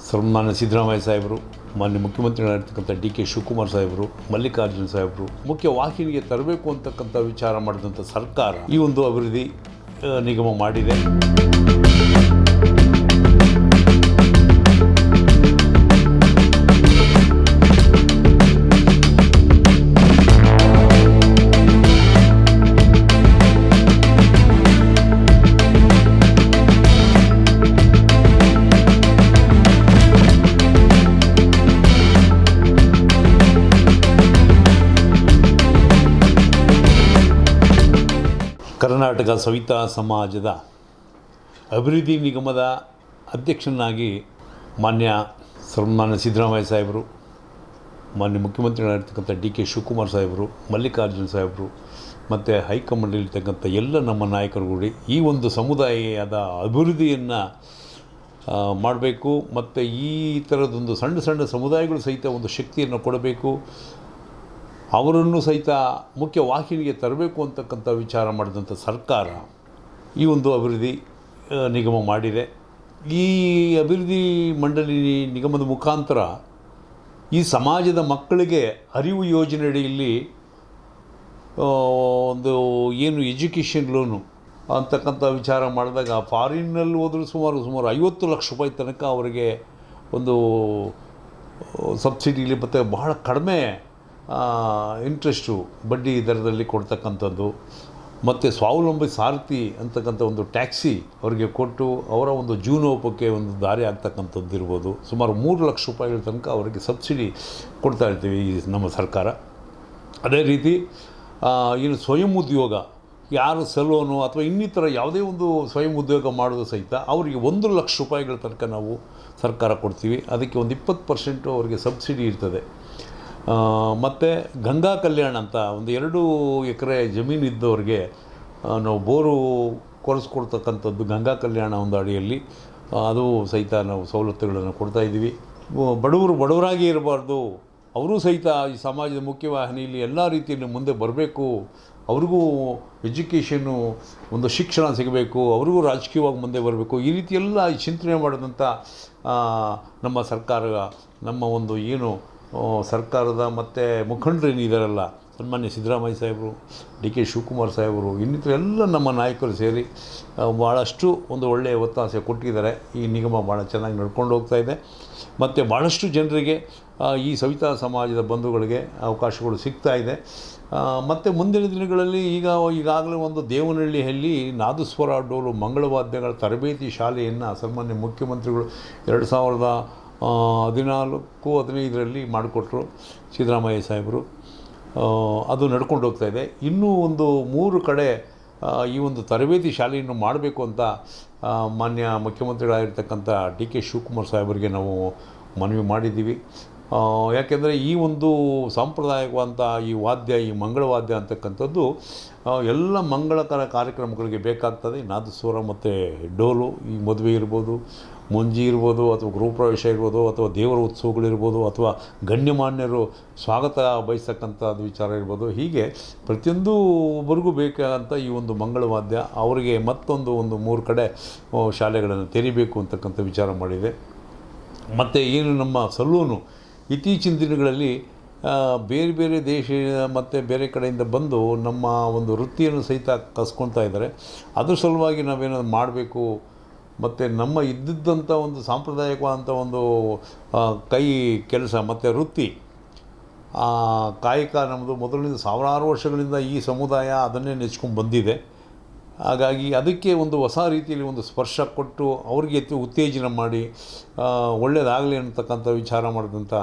ಸನ್ಮಾನ್ಯ ಸಿದ್ದರಾಮಯ್ಯ ಸಾಹೇಬರು, ಮಾನ್ಯ ಮುಖ್ಯಮಂತ್ರಿಗಳಾಗಿರ್ತಕ್ಕಂಥ ಡಿ ಕೆ ಶಿವಕುಮಾರ್ ಸಾಹೇಬರು, ಮಲ್ಲಿಕಾರ್ಜುನ ಸಾಹೇಬರು ಮುಖ್ಯ ವಾಹಿನಿಗೆ ತರಬೇಕು ಅಂತಕ್ಕಂಥ ವಿಚಾರ ಮಾಡಿದಂಥ ಸರ್ಕಾರ ಈ ಒಂದು ಅಭಿವೃದ್ಧಿ ನಿಗಮ ಮಾಡಿದೆ. ಕರ್ನಾಟಕ ಸವಿತಾ ಸಮಾಜದ ಅಭಿವೃದ್ಧಿ ನಿಗಮದ ಅಧ್ಯಕ್ಷನಾಗಿ ಸನ್ಮಾನ್ಯ ಸಿದ್ದರಾಮಯ್ಯ ಸಾಹೇಬರು, ಮಾನ್ಯ ಮುಖ್ಯಮಂತ್ರಿಗಳಾಗಿರ್ತಕ್ಕಂಥ ಡಿ ಕೆ ಶಿವಕುಮಾರ್ ಸಾಹೇಬರು, ಮಲ್ಲಿಕಾರ್ಜುನ ಸಾಹೇಬರು ಮತ್ತು ಹೈಕಮಾಂಡಲ್ಲಿರ್ತಕ್ಕಂಥ ಎಲ್ಲ ನಮ್ಮ ನಾಯಕರುಗೂಡಿ ಈ ಒಂದು ಸಮುದಾಯದ ಅಭಿವೃದ್ಧಿಯನ್ನು ಮಾಡಬೇಕು ಮತ್ತು ಈ ಥರದೊಂದು ಸಣ್ಣ ಸಣ್ಣ ಸಮುದಾಯಗಳು ಸಹಿತ ಒಂದು ಶಕ್ತಿಯನ್ನು ಕೊಡಬೇಕು, ಅವರನ್ನು ಸಹಿತ ಮುಖ್ಯ ವಾಹಿನಿಗೆ ತರಬೇಕು ಅಂತಕ್ಕಂಥ ವಿಚಾರ ಮಾಡಿದಂಥ ಸರ್ಕಾರ ಈ ಒಂದು ಅಭಿವೃದ್ಧಿ ನಿಗಮ ಮಾಡಿದೆ. ಈ ಅಭಿವೃದ್ಧಿ ಮಂಡಳಿ ನಿಗಮದ ಮುಖಾಂತರ ಈ ಸಮಾಜದ ಮಕ್ಕಳಿಗೆ ಅರಿವು ಯೋಜನೆಯಡಿಯಲ್ಲಿ ಒಂದು ಏನು ಎಜುಕೇಷನ್ ಲೋನು ಅಂತಕ್ಕಂಥ ವಿಚಾರ ಮಾಡಿದಾಗ ಫಾರಿನ್ನಲ್ಲಿ ಹೋದರೂ ಸುಮಾರು 50 ಲಕ್ಷ ರೂಪಾಯಿ ತನಕ ಅವರಿಗೆ ಒಂದು ಸಬ್ಸಿಡಿಲಿ ಮತ್ತು ಬಹಳ ಕಡಿಮೆ ಇಂಟ್ರೆಸ್ಟು ಬಡ್ಡಿ ದರದಲ್ಲಿ ಕೊಡ್ತಕ್ಕಂಥದ್ದು ಮತ್ತು ಸ್ವಾವಲಂಬಿ ಸಾರಥಿ ಅಂತಕ್ಕಂಥ ಒಂದು ಟ್ಯಾಕ್ಸಿ ಅವರಿಗೆ ಕೊಟ್ಟು ಅವರ ಒಂದು ಜೀವನೋಪಕ್ಕೆ ಒಂದು ದಾರಿ ಆಗ್ತಕ್ಕಂಥದ್ದು ಇರ್ಬೋದು. ಸುಮಾರು 3 ಲಕ್ಷ ರೂಪಾಯಿಗಳ ತನಕ ಅವರಿಗೆ ಸಬ್ಸಿಡಿ ಕೊಡ್ತಾ ಇರ್ತೀವಿ ಈ ನಮ್ಮ ಸರ್ಕಾರ. ಅದೇ ರೀತಿ ಏನು ಸ್ವಯಂ ಉದ್ಯೋಗ, ಯಾರು ಸಲೂನು ಅಥವಾ ಇನ್ನಿತರ ಯಾವುದೇ ಒಂದು ಸ್ವಯಂ ಉದ್ಯೋಗ ಮಾಡೋದು ಸಹಿತ ಅವರಿಗೆ 1 ಲಕ್ಷ ರೂಪಾಯಿಗಳ ತನಕ ನಾವು ಸರ್ಕಾರ ಕೊಡ್ತೀವಿ. ಅದಕ್ಕೆ ಒಂದು 20% ಅವರಿಗೆ ಸಬ್ಸಿಡಿ ಇರ್ತದೆ. ಮತ್ತು ಗಂಗಾ ಕಲ್ಯಾಣ ಅಂತ ಒಂದು 2 ಎಕರೆ ಜಮೀನು ಇದ್ದವ್ರಿಗೆ ನಾವು ಬೋರು ಕೊರೆಸ್ಕೊಡ್ತಕ್ಕಂಥದ್ದು ಗಂಗಾ ಕಲ್ಯಾಣ ಒಂದು ಅಡಿಯಲ್ಲಿ ಅದು ಸಹಿತ ನಾವು ಸವಲತ್ತುಗಳನ್ನು ಕೊಡ್ತಾಯಿದ್ದೀವಿ. ಬಡವರಾಗಿ ಇರಬಾರ್ದು, ಅವರೂ ಸಹಿತ ಈ ಸಮಾಜದ ಮುಖ್ಯವಾಹಿನಿಯಲ್ಲಿ ಎಲ್ಲ ರೀತಿಯಲ್ಲಿ ಮುಂದೆ ಬರಬೇಕು, ಅವ್ರಿಗೂ ಎಜುಕೇಷನ್ನು ಒಂದು ಶಿಕ್ಷಣ ಸಿಗಬೇಕು, ಅವ್ರಿಗೂ ರಾಜಕೀಯವಾಗಿ ಮುಂದೆ ಬರಬೇಕು, ಈ ರೀತಿ ಎಲ್ಲ ಚಿಂತನೆ ಮಾಡಿದಂಥ ನಮ್ಮ ಸರ್ಕಾರ, ನಮ್ಮ ಒಂದು ಏನು ಸರ್ಕಾರದ ಮತ್ತು ಮುಖಂಡರೇನಿದ್ದಾರಲ್ಲ, ಸನ್ಮಾನ್ಯ ಸಿದ್ದರಾಮಯ್ಯ ಸಾಹೇಬರು, ಡಿ ಕೆ ಶಿವಕುಮಾರ್ ಸಾಹೇಬರು, ಇನ್ನಿತರ ಎಲ್ಲ ನಮ್ಮ ನಾಯಕರು ಸೇರಿ ಭಾಳಷ್ಟು ಒಂದು ಒಳ್ಳೆಯ ಒತ್ತಾಸೆ ಕೊಟ್ಟಿದ್ದಾರೆ. ಈ ನಿಗಮ ಭಾಳ ಚೆನ್ನಾಗಿ ನಡ್ಕೊಂಡು ಹೋಗ್ತಾಯಿದೆ ಮತ್ತು ಭಾಳಷ್ಟು ಜನರಿಗೆ ಈ ಸವಿತಾ ಸಮಾಜದ ಬಂಧುಗಳಿಗೆ ಅವಕಾಶಗಳು ಸಿಗ್ತಾಯಿದೆ. ಮತ್ತು ಮುಂದಿನ ದಿನಗಳಲ್ಲಿ ಈಗಾಗಲೇ ಒಂದು ದೇವನಹಳ್ಳಿಯಲ್ಲಿ ನಾದಸ್ವರ ಡೋಲು ಮಂಗಳವಾದ್ಯಗಳ ತರಬೇತಿ ಶಾಲೆಯನ್ನು ಸನ್ಮಾನ್ಯ ಮುಖ್ಯಮಂತ್ರಿಗಳು 2014-15 ಮಾಡಿಕೊಟ್ರು ಸಿದ್ದರಾಮಯ್ಯ ಸಾಹೇಬರು. ಅದು ನಡ್ಕೊಂಡು ಹೋಗ್ತಾಯಿದೆ. ಇನ್ನೂ ಒಂದು 3 ಕಡೆ ಈ ಒಂದು ತರಬೇತಿ ಶಾಲೆಯನ್ನು ಮಾಡಬೇಕು ಅಂತ ಮಾನ್ಯ ಮುಖ್ಯಮಂತ್ರಿಗಳಾಗಿರ್ತಕ್ಕಂಥ ಡಿ ಕೆ ಶಿವಕುಮಾರ್ ಸಾಹೇಬರಿಗೆ ನಾವು ಮನವಿ ಮಾಡಿದ್ದೀವಿ. ಯಾಕೆಂದರೆ ಈ ಒಂದು ಸಾಂಪ್ರದಾಯಿಕವಾದಂಥ ಈ ವಾದ್ಯ, ಈ ಮಂಗಳವಾದ್ಯ ಅಂತಕ್ಕಂಥದ್ದು ಎಲ್ಲ ಮಂಗಳಕರ ಕಾರ್ಯಕ್ರಮಗಳಿಗೆ ಬೇಕಾಗ್ತದೆ. ನಾದಸ್ವರ ಮತ್ತು ಡೋಲು, ಈ ಮದುವೆ ಇರ್ಬೋದು, ಮುಂಜಿ ಇರ್ಬೋದು, ಅಥವಾ ಗೃಹಪ್ರವೇಶ ಇರ್ಬೋದು, ಅಥವಾ ದೇವರ ಉತ್ಸವಗಳಿರ್ಬೋದು, ಅಥವಾ ಗಣ್ಯಮಾನ್ಯರು ಸ್ವಾಗತ ಬಯಸ್ತಕ್ಕಂಥದ್ದು ವಿಚಾರ ಇರ್ಬೋದು, ಹೀಗೆ ಪ್ರತಿಯೊಂದು ಒಬ್ಬರಿಗೂ ಬೇಕಾದಂಥ ಈ ಒಂದು ಮಂಗಳವಾದ್ಯ ಅವರಿಗೆ ಮತ್ತೊಂದು 3 ಕಡೆ ಶಾಲೆಗಳನ್ನು ತೆರಿಬೇಕು ಅಂತಕ್ಕಂಥ ವಿಚಾರ ಮಾಡಿದೆ. ಮತ್ತು ಏನು ನಮ್ಮ ಸಲೂನು ಇತ್ತೀಚಿನ ದಿನಗಳಲ್ಲಿ ಬೇರೆ ಬೇರೆ ದೇಶ ಮತ್ತು ಬೇರೆ ಕಡೆಯಿಂದ ಬಂದು ನಮ್ಮ ಒಂದು ವೃತ್ತಿಯನ್ನು ಸಹಿತ ಕಸ್ಕೊಳ್ತಾ ಇದ್ದಾರೆ. ಅದ್ರ ಸಲುವಾಗಿ ನಾವೇನಾದ್ರು ಮಾಡಬೇಕು ಮತ್ತು ನಮ್ಮ ಇದ್ದಿದ್ದಂಥ ಒಂದು ಸಾಂಪ್ರದಾಯಿಕವಾದಂಥ ಒಂದು ಕೈ ಕೆಲಸ ಮತ್ತು ವೃತ್ತಿ ಕಾಯಕ ನಮ್ಮದು ಮೊದಲಿನಿಂದ ಸಾವಿರಾರು ವರ್ಷಗಳಿಂದ ಈ ಸಮುದಾಯ ಅದನ್ನೇ ನೆಚ್ಕೊಂಡು ಬಂದಿದೆ. ಹಾಗಾಗಿ ಅದಕ್ಕೆ ಒಂದು ಹೊಸ ರೀತಿಯಲ್ಲಿ ಒಂದು ಸ್ಪರ್ಶ ಕೊಟ್ಟು ಅವ್ರಿಗೆ ಉತ್ತೇಜನ ಮಾಡಿ ಒಳ್ಳೆಯದಾಗಲಿ ಅಂತಕ್ಕಂಥ ವಿಚಾರ ಮಾಡಿದಂಥ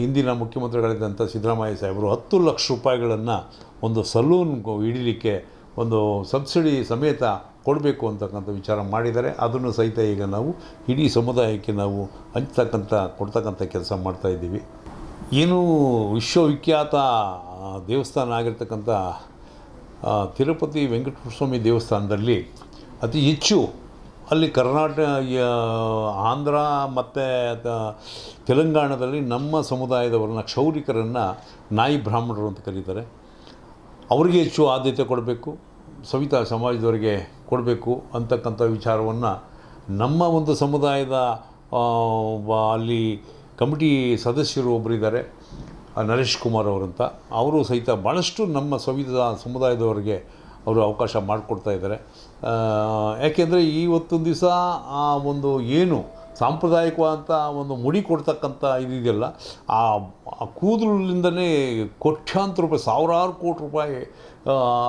ಇಂದಿನ ಮುಖ್ಯಮಂತ್ರಿಗಳಿದ್ದಂಥ ಸಿದ್ದರಾಮಯ್ಯ ಸಾಹೇಬರು 10 ಲಕ್ಷ ರೂಪಾಯಿಗಳನ್ನು ಒಂದು ಸಲೂನ್ ಹಿಡೀಲಿಕ್ಕೆ ಒಂದು ಸಬ್ಸಿಡಿ ಸಮೇತ ಕೊಡಬೇಕು ಅಂತಕ್ಕಂಥ ವಿಚಾರ ಮಾಡಿದ್ದಾರೆ. ಅದನ್ನು ಸಹಿತ ಈಗ ನಾವು ಇಡೀ ಸಮುದಾಯಕ್ಕೆ ನಾವು ಕೊಡ್ತಕ್ಕಂಥ ಕೆಲಸ ಮಾಡ್ತಾಯಿದ್ದೀವಿ. ಏನು ವಿಶ್ವವಿಖ್ಯಾತ ದೇವಸ್ಥಾನ ಆಗಿರ್ತಕ್ಕಂಥ ತಿರುಪತಿ ವೆಂಕಟೇಶ್ವರ ಸ್ವಾಮಿ ದೇವಸ್ಥಾನದಲ್ಲಿ ಅತಿ ಹೆಚ್ಚು ಅಲ್ಲಿ ಕರ್ನಾಟಕ, ಆಂಧ್ರ ಮತ್ತು ತೆಲಂಗಾಣದಲ್ಲಿ ನಮ್ಮ ಸಮುದಾಯದವರನ್ನ ಕ್ಷೌರಿಕರನ್ನು ನಾಯಿ ಬ್ರಾಹ್ಮಣರು ಅಂತ ಕರೀತಾರೆ. ಅವರಿಗೆ ಹೆಚ್ಚು ಆದ್ಯತೆ ಕೊಡಬೇಕು, ಸವಿತಾ ಸಮಾಜದವರಿಗೆ ಕೊಡಬೇಕು ಅಂತಕ್ಕಂಥ ವಿಚಾರವನ್ನು ನಮ್ಮ ಒಂದು ಸಮುದಾಯದ ಅಲ್ಲಿ ಕಮಿಟಿ ಸದಸ್ಯರು ಒಬ್ಬರಿದ್ದಾರೆ, ನರೇಶ್ ಕುಮಾರ್ ಅವರಂತ. ಅವರು ಸಹಿತ ಭಾಳಷ್ಟು ನಮ್ಮ ಸಮುದಾಯದವರಿಗೆ ಅವರು ಅವಕಾಶ ಮಾಡಿಕೊಡ್ತಾ ಇದ್ದಾರೆ. ಯಾಕೆಂದರೆ ಇವತ್ತೊಂದು ದಿವಸ ಆ ಒಂದು ಏನು ಸಾಂಪ್ರದಾಯಿಕವಾದಂಥ ಒಂದು ಮುಡಿ ಕೊಡ್ತಕ್ಕಂಥ ಇದೆಯಲ್ಲ, ಆ ಕೂದಲಿಂದನೇ ಕೋಟ್ಯಾಂತರ ರೂಪಾಯಿ, ಸಾವಿರಾರು ಕೋಟಿ ರೂಪಾಯಿ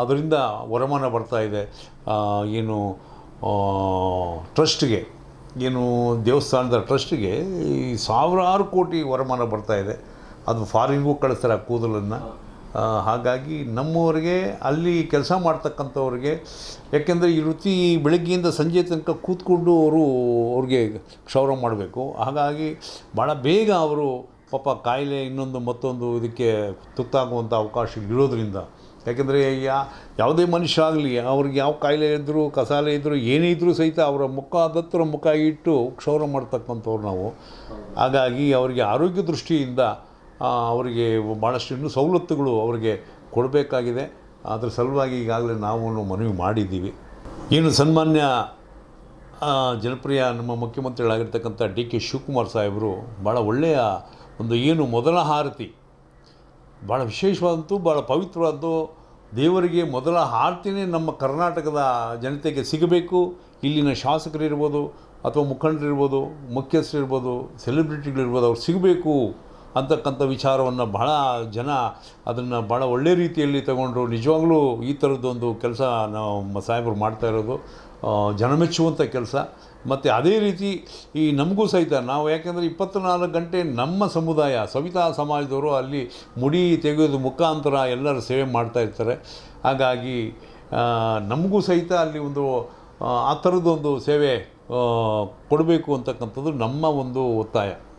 ಅದರಿಂದ ವರಮಾನ ಬರ್ತಾಯಿದೆ. ಏನು ಟ್ರಸ್ಟ್ಗೆ, ಏನು ದೇವಸ್ಥಾನದ ಟ್ರಸ್ಟ್ಗೆ ಈ ಸಾವಿರಾರು ಕೋಟಿ ವರಮಾನ ಬರ್ತಾಯಿದೆ. ಅದು ಫಾರಿನ್ಗೂ ಕಳಿಸ್ತಾರೆ ಆ ಕೂದಲನ್ನು. ಹಾಗಾಗಿ ನಮ್ಮವರಿಗೆ ಅಲ್ಲಿ ಕೆಲಸ ಮಾಡ್ತಕ್ಕಂಥವ್ರಿಗೆ, ಯಾಕೆಂದರೆ ಈ ವೃತ್ತಿ ಬೆಳಗ್ಗೆಯಿಂದ ಸಂಜೆ ತನಕ ಕೂತ್ಕೊಂಡು ಅವ್ರಿಗೆ ಕ್ಷೌರ ಮಾಡಬೇಕು. ಹಾಗಾಗಿ ಭಾಳ ಬೇಗ ಅವರು ಪಾಪ ಕಾಯಿಲೆ ಇನ್ನೊಂದು ಮತ್ತೊಂದು ಇದಕ್ಕೆ ತುತ್ತಾಗುವಂಥ ಅವಕಾಶ ಇರೋದ್ರಿಂದ, ಯಾಕೆಂದರೆ ಯಾವುದೇ ಮನುಷ್ಯ ಆಗಲಿ ಅವ್ರಿಗೆ ಯಾವ ಕಾಯಿಲೆ ಇದ್ದರೂ, ಕಸಾಲೆ ಇದ್ದರೂ, ಏನೇ ಇದ್ದರೂ ಸಹಿತ ಅವರ ದತ್ತರ ಮುಖ ಇಟ್ಟು ಕ್ಷೌರ ಮಾಡ್ತಕ್ಕಂಥವ್ರು ನಾವು. ಹಾಗಾಗಿ ಅವರಿಗೆ ಆರೋಗ್ಯ ದೃಷ್ಟಿಯಿಂದ ಅವರಿಗೆ ಭಾಳಷ್ಟು ಇನ್ನೂ ಸವಲತ್ತುಗಳು ಅವರಿಗೆ ಕೊಡಬೇಕಾಗಿದೆ. ಅದರ ಸಲುವಾಗಿ ಈಗಾಗಲೇ ನಾವು ಮನವಿ ಮಾಡಿದ್ದೀವಿ. ಏನು ಸನ್ಮಾನ್ಯ ಜನಪ್ರಿಯ ನಮ್ಮ ಮುಖ್ಯಮಂತ್ರಿಗಳಾಗಿರ್ತಕ್ಕಂಥ ಡಿ ಕೆ ಶಿವಕುಮಾರ್ ಸಾಹೇಬರು ಭಾಳ ಒಳ್ಳೆಯ ಒಂದು ಏನು ಮೊದಲ ಆರತಿ, ಭಾಳ ವಿಶೇಷವಾದಂಥ, ಭಾಳ ಪವಿತ್ರವಾದ್ದು, ದೇವರಿಗೆ ಮೊದಲ ಆರತಿನೇ ನಮ್ಮ ಕರ್ನಾಟಕದ ಜನತೆಗೆ ಸಿಗಬೇಕು. ಇಲ್ಲಿನ ಶಾಸಕರಿರ್ಬೋದು ಅಥವಾ ಮುಖಂಡರಿರ್ಬೋದು, ಮುಖ್ಯಸ್ಥರಿರ್ಬೋದು, ಸೆಲೆಬ್ರಿಟಿಗಳಿರ್ಬೋದು, ಅವ್ರು ಸಿಗಬೇಕು ಅಂತಕ್ಕಂಥ ವಿಚಾರವನ್ನು ಭಾಳ ಜನ ಅದನ್ನು ಭಾಳ ಒಳ್ಳೆ ರೀತಿಯಲ್ಲಿ ತಗೊಂಡ್ರು. ನಿಜವಾಗ್ಲೂ ಈ ಥರದ್ದೊಂದು ಕೆಲಸ ನಾವು ಸಾಹೇಬರು ಮಾಡ್ತಾ ಇರೋದು ಜನಮೆಚ್ಚುವಂಥ ಕೆಲಸ. ಮತ್ತು ಅದೇ ರೀತಿ ಈ ನಮಗೂ ಸಹಿತ ನಾವು, ಯಾಕೆಂದರೆ 24 ಗಂಟೆ ನಮ್ಮ ಸಮುದಾಯ ಸವಿತಾ ಸಮಾಜದವರು ಅಲ್ಲಿ ಮುಡಿ ತೆಗೆಯೋದು ಮುಖಾಂತರ ಎಲ್ಲರ ಸೇವೆ ಮಾಡ್ತಾಯಿರ್ತಾರೆ. ಹಾಗಾಗಿ ನಮಗೂ ಸಹಿತ ಅಲ್ಲಿ ಒಂದು ಆ ಥರದ್ದೊಂದು ಸೇವೆ ಕೊಡಬೇಕು ಅಂತಕ್ಕಂಥದ್ದು ನಮ್ಮ ಒಂದು ಒತ್ತಾಯ.